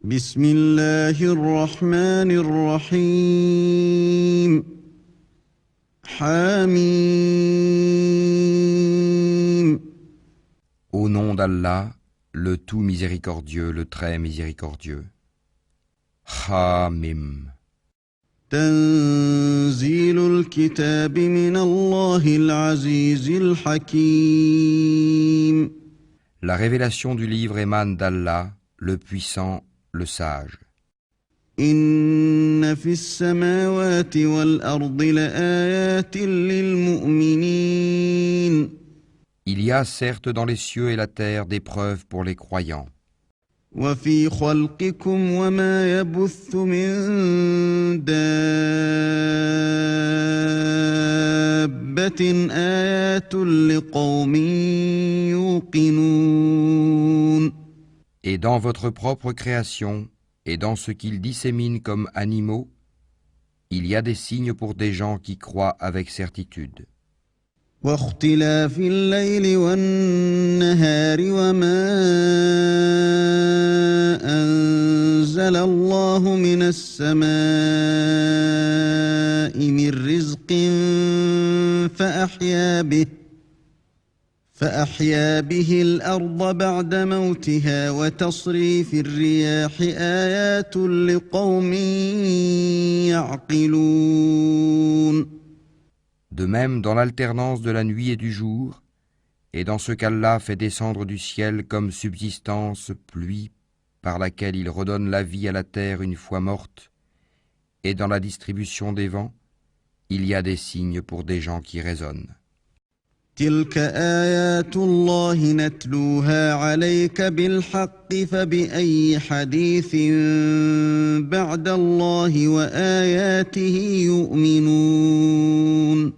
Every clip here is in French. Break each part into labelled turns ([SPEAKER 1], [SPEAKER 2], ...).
[SPEAKER 1] بسم الله الرحمن الرحيم حميم
[SPEAKER 2] Au nom d'Allah, le tout miséricordieux, le très miséricordieux. Hamim.
[SPEAKER 1] تنزيل الكتاب من الله العزيز الحكيم
[SPEAKER 2] La révélation du livre émane d'Allah, le puissant, le sage.
[SPEAKER 1] إن في السماوات والأرض لآيات للمؤمنين
[SPEAKER 2] Il y a certes dans les cieux et la terre des preuves pour les croyants.
[SPEAKER 1] وفي خلقكم وما يبث من دابة آيات لقوم يوقنون
[SPEAKER 2] Et dans votre propre création, et dans ce qu'ils disséminent comme animaux, il y a des signes pour des gens qui croient avec certitude.
[SPEAKER 1] واختلاف الليل والنهار وما أنزل الله من السماء من رزق فأحيا به الأرض بعد موتها وتصريف الرياح آيات لقوم يعقلون
[SPEAKER 2] De même, dans l'alternance de la nuit et du jour, et dans ce qu'Allah fait descendre du ciel comme subsistance, pluie, par laquelle il redonne la vie à la terre une fois morte, et dans la distribution des vents, il y a des signes pour des gens qui raisonnent.
[SPEAKER 1] تلك آيات الله نتلوها عليك بالحق فبأي حديث بعد الله وآياته يؤمنون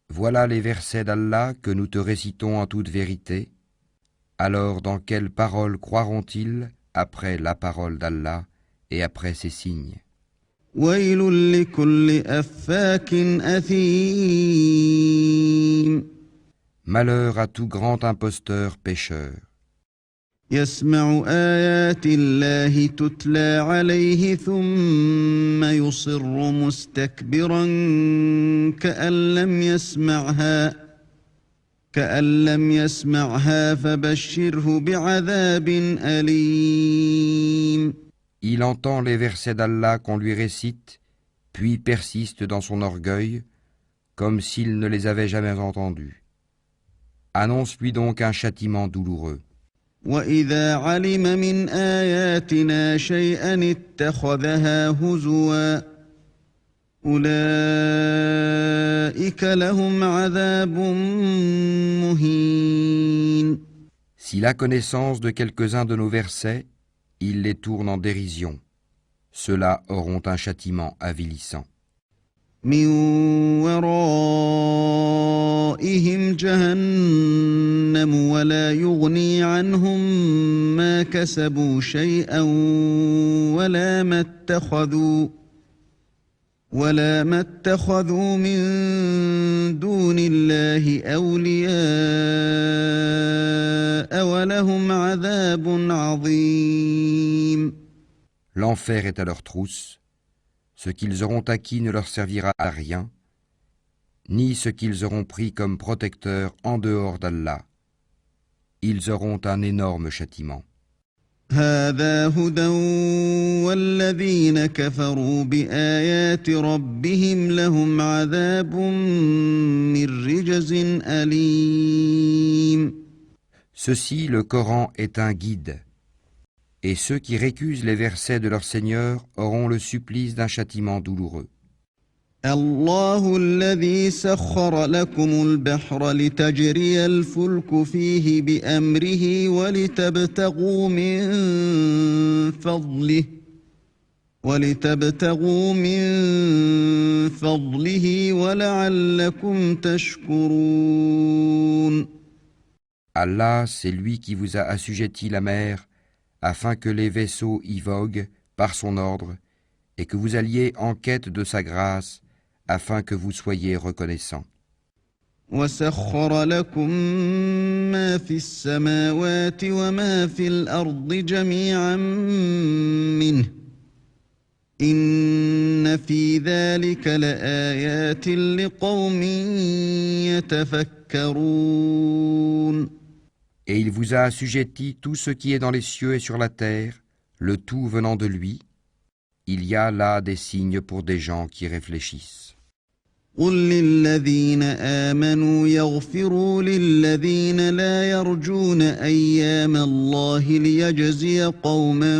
[SPEAKER 2] Voilà les versets d'Allah que nous te récitons en toute vérité. Alors dans quelles paroles croiront-ils après la parole d'Allah et après ses signes?
[SPEAKER 1] ويل لكل أفاك أثيم
[SPEAKER 2] Malheur à tout grand imposteur pécheur,
[SPEAKER 1] يسمع آيات الله تتلى عليه ثم يصر مستكبرا كأن لم يسمعها فبشره بعذاب أليم
[SPEAKER 2] il entend les versets d'Allah qu'on lui récite, puis persiste dans son orgueil, comme s'il ne les avait jamais entendus. Annonce-lui donc un châtiment douloureux.
[SPEAKER 1] وإذا علم من آياتنا شيئا اتخذها هزوا أولئك لهم عذاب مهين
[SPEAKER 2] S'il a connaissance de quelques-uns de nos versets, il les tourne en dérision. Ceux-là auront un châtiment avilissant.
[SPEAKER 1] من ورائهم جهنم ولا يغني عنهم ما كسبوا شيئا ولا ما اتخذوا من دون الله أولياء ولهم عذاب عظيم
[SPEAKER 2] L'enfer est à leur trousse. Ce qu'ils auront acquis ne leur servira à rien, ni ce qu'ils auront pris comme protecteur en dehors d'Allah. Ils auront un énorme châtiment.
[SPEAKER 1] هذا هدى والذين كفروا بآيات ربهم لهم عذاب من رجز أليم
[SPEAKER 2] Ceci, le Coran, est un guide. Et ceux qui récusent les versets de leur Seigneur auront le supplice d'un châtiment douloureux.
[SPEAKER 1] الله الذي سخر لكم البحر لتجري الفلك فيه بأمره ولتبتغوا من فضله ولعلكم تشكرون
[SPEAKER 2] Allah, c'est lui qui vous a assujetti la mer, afin que les vaisseaux y voguent par son ordre, et que vous alliez en quête de sa grâce, afin que vous soyez reconnaissants.
[SPEAKER 1] وسخر لكم ما في السماوات وما في الأرض جميعا منه إن في ذلك لآيات لقوم يتفكرون.
[SPEAKER 2] Et il vous a assujetti tout ce qui est dans les cieux et sur la terre, le tout venant de lui. Il y a là des signes pour des gens qui réfléchissent.
[SPEAKER 1] قل للذين آمنوا يغفروا للذين لا يرجون أيام الله ليجزي قوما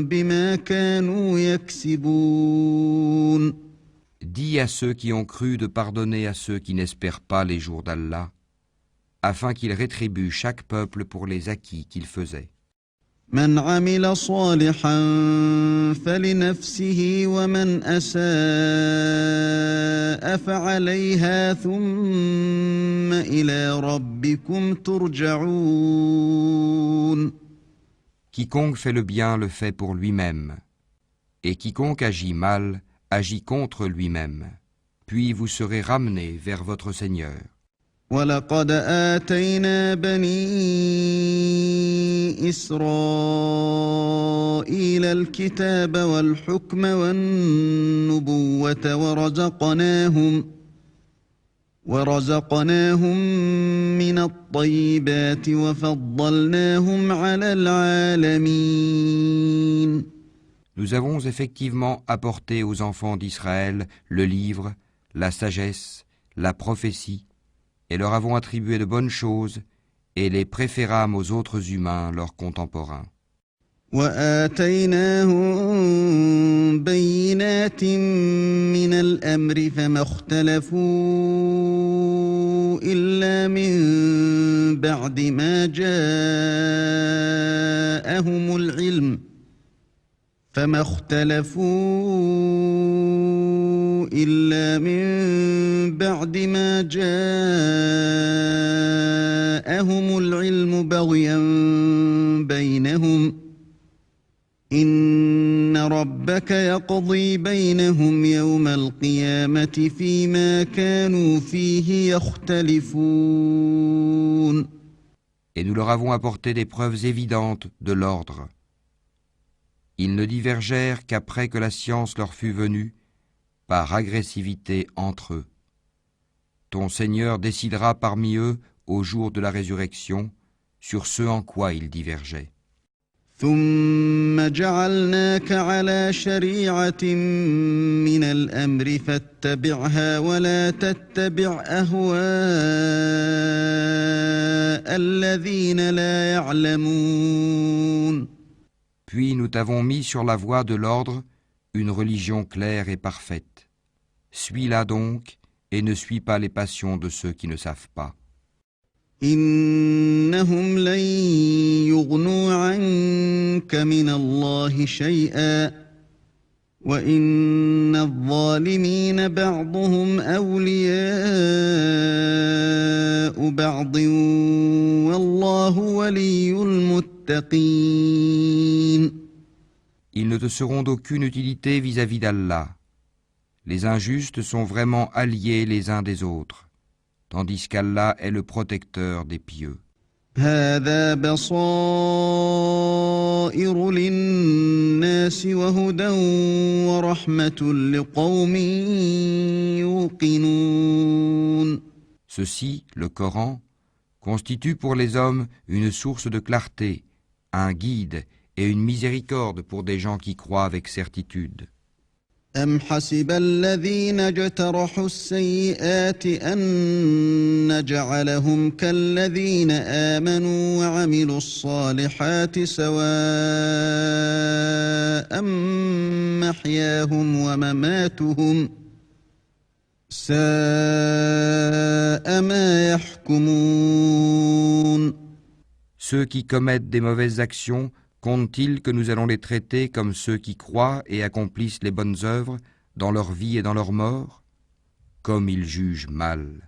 [SPEAKER 1] بما كانوا يكسبون.
[SPEAKER 2] Dis à ceux qui ont cru de pardonner à ceux qui n'espèrent pas les jours d'Allah, afin qu'il rétribue chaque peuple pour les acquis qu'il faisait.
[SPEAKER 1] من عمل صالحا فلنفسه ومن أساء فعليها ثم إلى ربكم ترجعون.
[SPEAKER 2] Quiconque fait le bien le fait pour lui-même, et quiconque agit mal agit contre lui-même. Puis vous serez ramenés vers votre Seigneur.
[SPEAKER 1] ولقد آتينا بني إسرائيل الكتاب والحكم والنبوة ورزقناهم من الطيبات وفضلناهم على العالمين.
[SPEAKER 2] Nous avons effectivement apporté aux enfants d'Israël le livre, la sagesse, la prophétie, et leur avons attribué de bonnes choses, et les préférâmes aux autres humains, leurs contemporains.
[SPEAKER 1] وآتيناهم بينات من الأمر فما اختلفوا إلا من بعد ما جاءهم العلم بغيا بينهم إن ربك يقضي بينهم يوم القيامة فيما كانوا فيه يختلفون.
[SPEAKER 2] Et nous leur avons apporté des preuves évidentes de l'ordre. Ils ne divergèrent qu'après que la science leur fut venue, par agressivité entre eux. Ton Seigneur décidera parmi eux, au jour de la résurrection, sur ce en quoi ils divergeaient.
[SPEAKER 1] ثم جعلناك على شريعة من الأمر فاتبعها ولا تتبع أهواء الذين لا يعلمون.
[SPEAKER 2] Puis nous t'avons mis sur la voie de l'ordre une religion claire et parfaite. Suis-la donc et ne suis pas les passions de ceux qui ne savent pas.
[SPEAKER 1] إنهم لن يغنوا عنك من الله شيئا وإن الظالمين بعضهم أولياء بعض والله ولي المتقين.
[SPEAKER 2] Ils ne te seront d'aucune utilité vis-à-vis d'Allah. Les injustes sont vraiment alliés les uns des autres, tandis qu'Allah est le protecteur des pieux.
[SPEAKER 1] هذا بصائر للناس وهدى ورحمة لقوم يوقنون.
[SPEAKER 2] Ceci, le Coran, constitue pour les hommes une source de clarté, un guide et une miséricorde pour des gens qui croient avec certitude.
[SPEAKER 1] أم حسب الذين اجترحوا السيئات أن نجعلهم كالذين آمنوا وعملوا الصالحات سواء محياهم ومماتهم ساء ما يحكمون.
[SPEAKER 2] Ceux qui commettent des mauvaises actions comptent-ils que nous allons les traiter comme ceux qui croient et accomplissent les bonnes œuvres dans leur vie et dans leur mort? Comme ils jugent mal.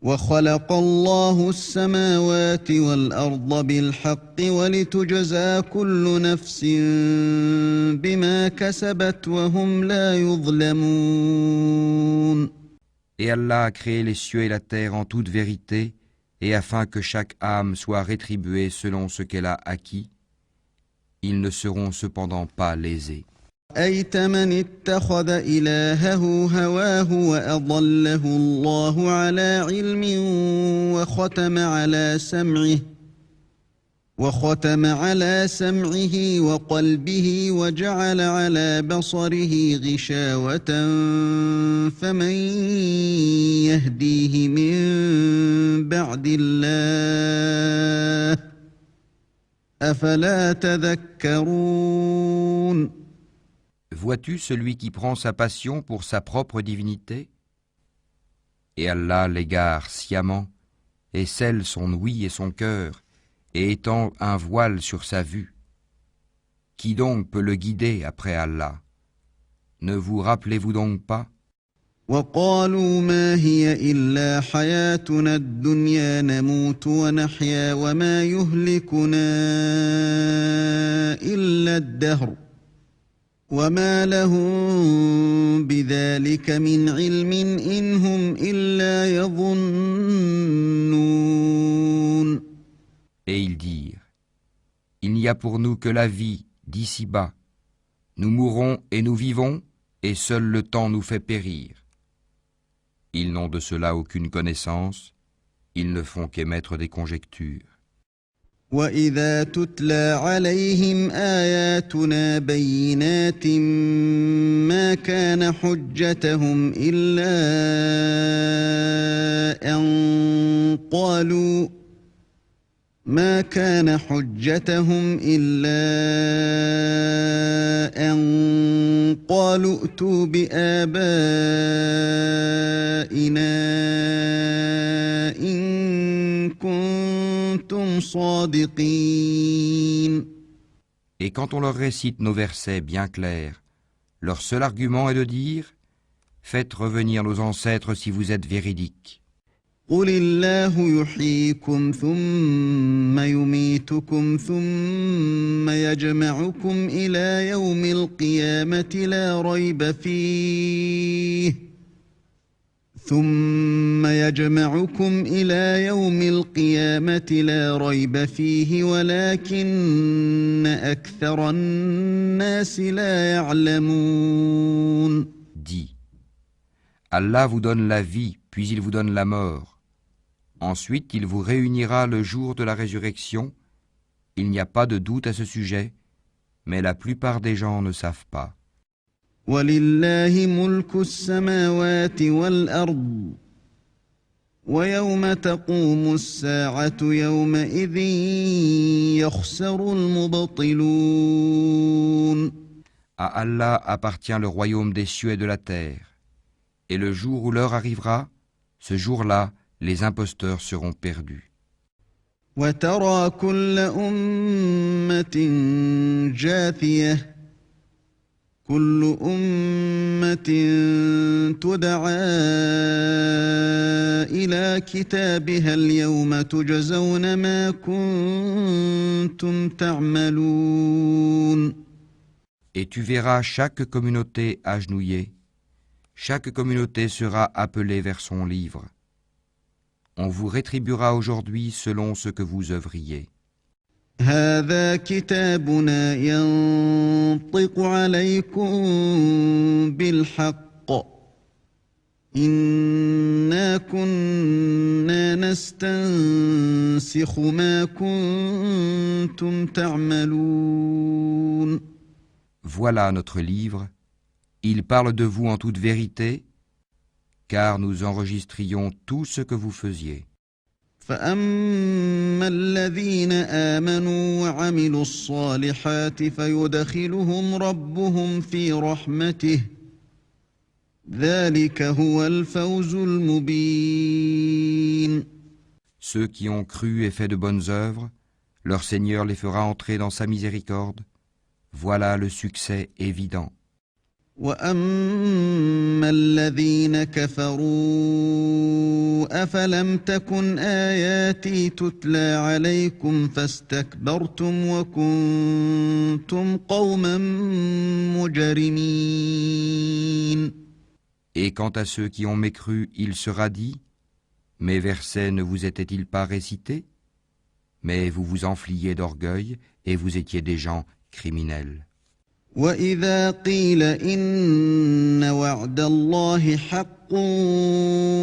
[SPEAKER 1] وخلق الله السماوات والأرض بالحق ولتجزى كل نفس بما كسبت وهم لا يظلمون.
[SPEAKER 2] Et Allah a créé les cieux et la terre en toute vérité, et afin que chaque âme soit rétribuée selon ce qu'elle a acquis, ils ne seront cependant pas lésés.
[SPEAKER 1] أَيْتَ مَنِ اتَّخَذَ إِلَٰهَهُ هَوَاهُ وَأَضَلَّهُ اللَّهُ عَلَىٰ عِلْمٍ وختم على سمعه وقلبه وجعل على بصره غشاوة فمن يهديه من بعد الله أفلا تذكرون.
[SPEAKER 2] Vois-tu celui qui prend sa passion pour sa propre divinité? Et Allah l'égare sciemment, et scelle son ouïe et son cœur, et étend un voile sur sa vue. Qui donc peut le guider après Allah? Ne vous rappelez-vous donc pas?
[SPEAKER 1] وقالوا ما هي إلا حياتنا الدنيا نموت ونحيا وما يهلكنا إلا الدهر وما لهم بذلك من علم إن هم إلا يظنون.
[SPEAKER 2] Et ils dirent, il n'y a pour nous que la vie d'ici-bas. Nous mourons et nous vivons, et seul le temps nous fait périr. Ils n'ont de cela aucune connaissance, ils ne font qu'émettre des conjectures.
[SPEAKER 1] وَإِذَا تُتْلَى عَلَيْهِمْ آيَاتُنَا بَيِّنَاتٍ مَا كَانَ حُجَّتَهُمْ إِلَّا أن قالوا ائتوا بآبائنا إن كنتم صادقين.
[SPEAKER 2] Et quand on leur récite nos versets bien clairs, leur seul argument est de dire « Faites revenir nos ancêtres si vous êtes véridiques. »
[SPEAKER 1] قل الله يحييكم ثم يميتكم ثم يجمعكم إلى يوم القيامة لا ريب فيه ولكن أكثر الناس لا يعلمون.
[SPEAKER 2] Dis, Allah vous donne la vie, puis il vous donne la mort. Ensuite, il vous réunira le jour de la résurrection. Il n'y a pas de doute à ce sujet, mais la plupart des gens ne savent pas.
[SPEAKER 1] وَلِلَّهِ مُلْكُ السَّمَاوَاتِ وَالْأَرْضِ وَيَوْمَ تَقُومُ السَّاعَةُ يَوْمَئِذٍ يَخْسَرُ الْمُبْطِلُونَ.
[SPEAKER 2] À Allah appartient le royaume des cieux et de la terre. Et le jour où l'heure arrivera, ce jour-là, les imposteurs seront perdus.
[SPEAKER 1] وَتَرَى كُلَّ أُمَّةٍ جَاثِيَةً كُلُّ أُمَّةٍ تُدْعَى إِلَى كِتَابِهَا الْيَوْمَ تُجْزَوْنَ مَا كُنتُمْ تَعْمَلُونَ.
[SPEAKER 2] Et tu verras chaque communauté agenouillée. Chaque communauté sera appelée vers son livre. On vous rétribuera aujourd'hui selon ce que vous œuvriez.
[SPEAKER 1] هذا كتابنا ينطق عليكم بالحق إنا كنا نستنسخ ما كنتم تعملون.
[SPEAKER 2] Voilà notre livre. Il parle de vous en toute vérité, car nous enregistrions tout ce que vous faisiez.
[SPEAKER 1] فأما الذين آمنوا وعملوا الصالحات فيدخلهم ربهم في رحمته ذلك هو الفوز المبين.
[SPEAKER 2] Ceux qui ont cru et fait de bonnes œuvres, leur Seigneur les fera entrer dans sa miséricorde. Voilà le succès évident.
[SPEAKER 1] وأما الذين كفروا أفلم تكن آياتي تتلى عليكم فاستكبرتم وكنتم قوما مجرمين.
[SPEAKER 2] Et quant à ceux qui ont mécru, il sera dit, mes versets ne vous étaient-ils pas récités? Mais vous vous enfliez d'orgueil et vous étiez des gens criminels.
[SPEAKER 1] وإذا قيل إن وعد الله حق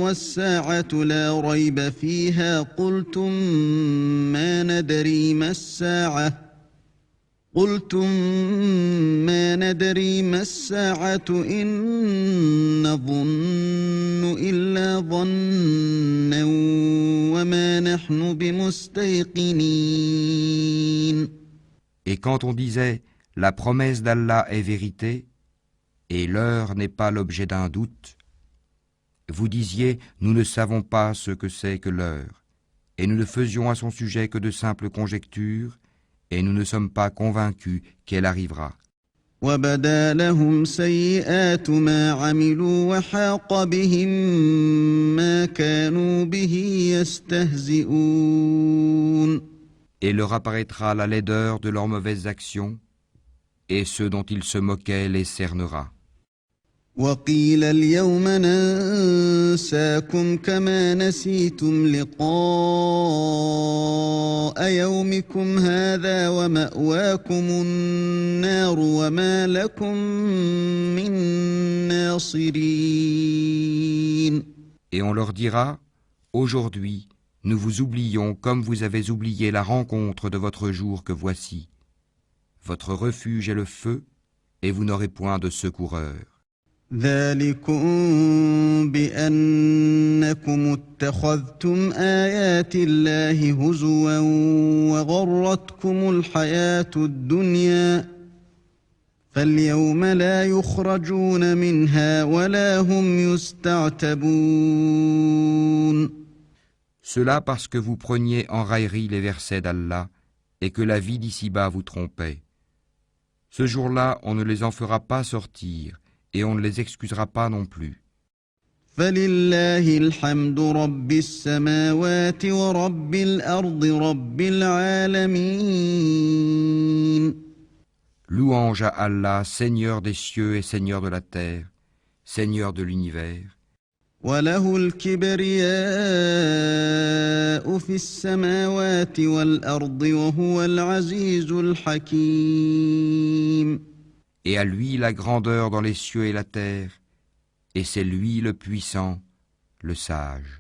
[SPEAKER 1] والساعة لا ريب فيها قلتم ما ندري ما الساعة إن نظن إلا ظنا وما نحن بمستيقنين.
[SPEAKER 2] Et quand on disait, la promesse d'Allah est vérité, et l'heure n'est pas l'objet d'un doute, vous disiez, nous ne savons pas ce que c'est que l'heure, et nous ne faisions à son sujet que de simples conjectures, et nous ne sommes pas convaincus qu'elle arrivera.
[SPEAKER 1] وبدا لهم سيئات ما عملوا وحاق بهم ما كانوا به يستهزئون.
[SPEAKER 2] Et leur apparaîtra la laideur de leurs mauvaises actions, et ceux dont ils se moquaient les cernera.
[SPEAKER 1] وقيل اليوم ننساكم كما نسيتم لقاء يومكم هذا ومأواكم النار وما لكم من ناصرين.
[SPEAKER 2] Et on leur dira, aujourd'hui, nous vous oublions comme vous avez oublié la rencontre de votre jour que voici. Votre refuge est le feu, et vous n'aurez point de secoureur.
[SPEAKER 1] ذلكم بأنكم اتخذتم آيات الله هزوا وغرتكم الحياة الدنيا فاليوم لا يخرجون منها ولا هم يستعتبون.
[SPEAKER 2] Cela parce que vous preniez en raillerie les versets d'Allah et que la vie d'ici-bas vous trompait. Ce jour-là, on ne les en fera pas sortir et on ne les excusera pas non plus.
[SPEAKER 1] فلله الحمد رب السماوات ورب الأرض رب العالمين.
[SPEAKER 2] Louange à Allah, Seigneur des cieux et Seigneur de la terre, Seigneur de l'univers.
[SPEAKER 1] وله الكبرياء في السماوات والأرض وهو العزيز الحكيم.
[SPEAKER 2] Et à lui la grandeur dans les cieux et la terre, et c'est lui le puissant, le sage.